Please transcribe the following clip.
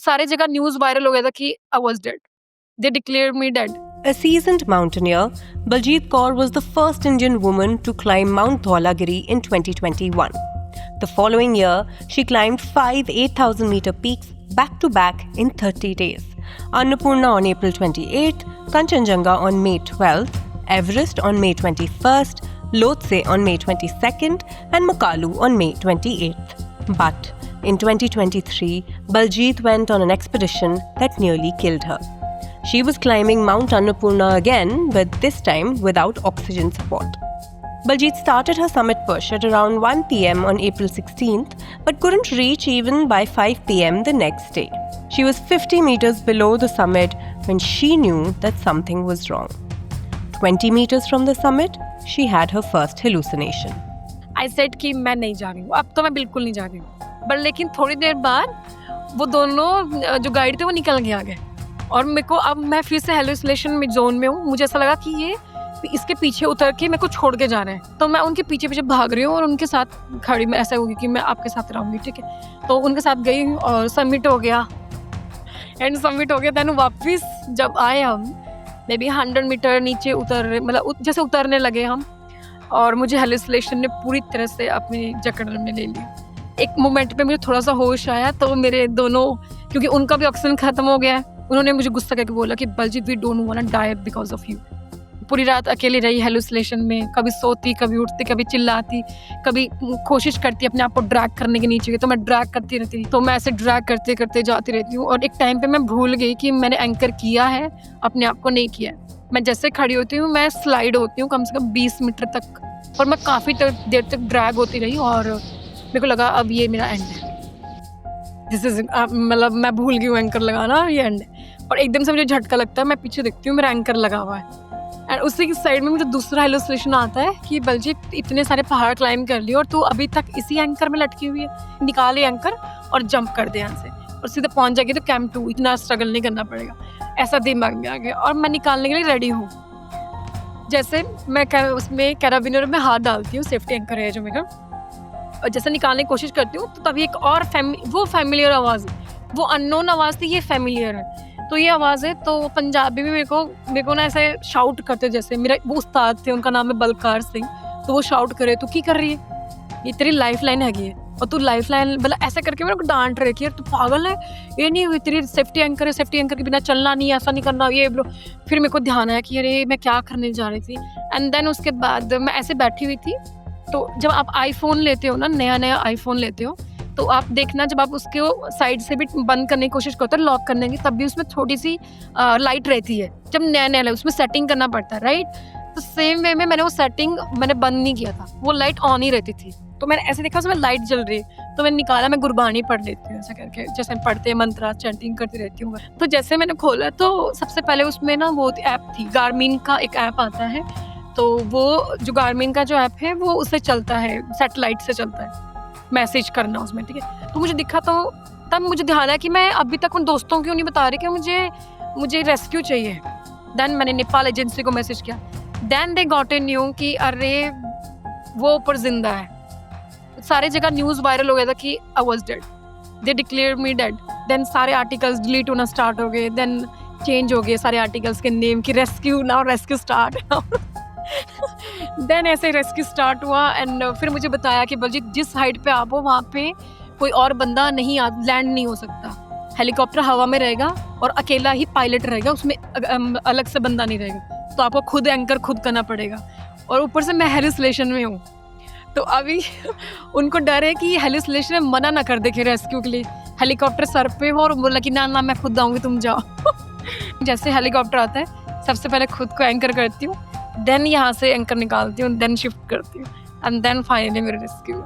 सारे जगह news viral हो गया था कि I was dead. They declared me dead. A seasoned mountaineer, Baljeet Kaur was the first Indian woman to climb Mount Dhaulagiri in 2021. The following year, she climbed 5 8,000-meter peaks back-to-back in 30 days. Annapurna on April 28th, Kanchenjunga on May 12th, Everest on May 21st, Lhotse on May 22nd, and Makalu on May 28th. But in 2023, Baljeet went on an expedition that nearly killed her. She was climbing Mount Annapurna again, but this time without oxygen support. Baljeet started her summit push at around 1 p.m. on April 16th, but couldn't reach even by 5 p.m. the next day. She was 50 meters below the summit when she knew that something was wrong. 20 meters from the summit, she had her first hallucination. I said कि मैं नहीं जा रही हूँ, अब तो मैं बिल्कुल नहीं जा रही हूँ। पर लेकिन थोड़ी देर बाद वो दोनों जो गाइड थे वो निकल के आ गए और मेरे को अब मैं फिर से हेलुसिनेशन में जोन में हूँ। मुझे ऐसा लगा कि ये इसके पीछे उतर के मेरे को छोड़ के जा रहे हैं, तो मैं उनके पीछे पीछे भाग रही हूँ और उनके साथ खड़ी मैं ऐसा होगी कि मैं आपके साथ रहूँगी, ठीक है। तो उनके साथ गई और सबमिट हो गया दैन वापस जब आए हम मे बी 100 मीटर नीचे मतलब जैसे उतरने लगे हम और मुझे हेलुसिनेशन ने पूरी तरह से अपनी जकड़ में ले ली। एक मोमेंट पे मुझे थोड़ा सा होश आया तो मेरे दोनों, क्योंकि उनका भी ऑक्सीजन ख़त्म हो गया है, उन्होंने मुझे गुस्सा करके बोला कि Baljeet we don't want to die because of you. पूरी रात अकेली रही हेलुसिनेशन में, कभी सोती, कभी उठती, कभी चिल्लाती, कभी कोशिश करती अपने आप को ड्रैग करने के नीचे, तो मैं ड्रैग करती रहती, तो मैं ऐसे ड्रैग करते करते जाती रहती हूँ। और एक टाइम पे मैं भूल गई कि मैंने एंकर किया है, अपने आप को नहीं किया है। मैं जैसे खड़ी होती हूँ मैं स्लाइड होती हूँ कम से कम 20 मीटर तक, और मैं काफ़ी देर तक ड्रैग होती रही और मेरे को लगा अब ये मेरा एंड है। दिस इज मतलब मैं भूल गई हूँ एंकर लगाना, ये एंड है। और एकदम से मुझे झटका लगता है, मैं पीछे देखती हूँ मेरा एंकर लगा हुआ है एंड उसी की साइड में मुझे दूसरा हेलुसिनेशन आता है कि बलजीत इतने सारे पहाड़ क्लाइंब कर लिए और तू अभी तक इसी एंकर में लटकी हुई है, निकाले एंकर और जंप कर दे यहाँ से और सीधा पहुँच जाएगी तो कैंप 2, इतना स्ट्रगल नहीं करना पड़ेगा, ऐसा दिमाग में आ गया। और मैं निकालने के लिए रेडी हूँ। जैसे मैं उसमें कैराबिनर में हाथ डालती हूँ, सेफ्टी एंकर है जो मेरा, और जैसे निकालने की कोशिश करती हूँ तो तभी एक और वो फैमिलियर आवाज़, वो अननोन आवाज़ थी, ये फैमिलियर है। तो ये आवाज़ है तो पंजाबी में मेरे को ना ऐसे शाउट करते, जैसे मेरा वो उस्ताद थे, उनका नाम है बलकार सिंह, तो वो शाउट करे तू की कर रही है, ये तेरी लाइफ लाइन हैगी है और तू लाइफ लाइन मतलब ऐसा करके मेरे को डांट रही है, तू पागल है, ये नहीं हुई, तेरी सेफ्टी एंकर है, सेफ्टी एंकर के बिना चलना नहीं, ऐसा नहीं करना, ये बोलो। फिर मेरे को ध्यान आया कि अरे मैं क्या करने जा रही थी। एंड देन उसके बाद मैं ऐसे बैठी हुई थी, तो जब आप आईफोन लेते हो ना, नया आईफोन लेते हो, तो आप देखना जब आप उसके साइड से भी बंद करने की कोशिश करते हो लॉक करने की, तब भी उसमें थोड़ी सी लाइट रहती है। जब नया उसमें सेटिंग करना पड़ता है, राइट। तो सेम वे में मैंने वो सेटिंग बंद नहीं किया था, वो लाइट ऑन ही रहती थी। तो मैंने ऐसे देखा उसमें लाइट जल रही है, तो मैंने निकाला, मैं गुरबानी पढ़ लेती हूँ ऐसा करके, जैसे पढ़ते हैं मंत्रा चैंटिंग करती रहती हूँ। तो जैसे मैंने खोला तो सबसे पहले उसमें ना वो ऐप थी, गार्मिन का एक ऐप आता है, तो वो जो गार्मिन का जो ऐप है वो उससे चलता है, सैटेलाइट से चलता है, मैसेज करना उसमें, ठीक है। तो मुझे दिखा, तो तब मुझे ध्यान आया कि मैं अभी तक उन दोस्तों क्यों नहीं बता रही कि मुझे रेस्क्यू चाहिए। देन मैंने नेपाल एजेंसी को मैसेज किया, then they got a new कि अरे वो ऊपर जिंदा है। सारे जगह न्यूज़ वायरल हो गया था कि I was dead, they declared me dead. Then सारे आर्टिकल्स डिलीट होना स्टार्ट हो गए, देन चेंज हो गए सारे आर्टिकल्स के नेम कि rescue now, rescue start then ऐसे रेस्क्यू स्टार्ट हुआ एंड फिर मुझे बताया कि बलजीत जिस हाइट पे आप हो वहाँ पे कोई और बंदा नहीं लैंड नहीं हो सकता, हेलीकॉप्टर हवा में रहेगा और अकेला ही पायलट रहेगा, उसमें अलग से बंदा नहीं रहेगा, तो आपको खुद एंकर खुद करना पड़ेगा। और ऊपर से मैं हेलुसिनेशन में हूँ, तो अभी उनको डर है कि हेलुसिनेशन में मना ना कर दे कि रेस्क्यू के लिए, हेलीकॉप्टर सर पे हो और बोला कि ना मैं खुद आऊँगी, तुम जाओ जैसे हेलीकॉप्टर आता है सबसे पहले खुद को एंकर करती हूँ, देन यहाँ से एंकर निकालती हूँ, देन शिफ्ट करती हूँ एंड देन फाइनली मेरे रेस्क्यू।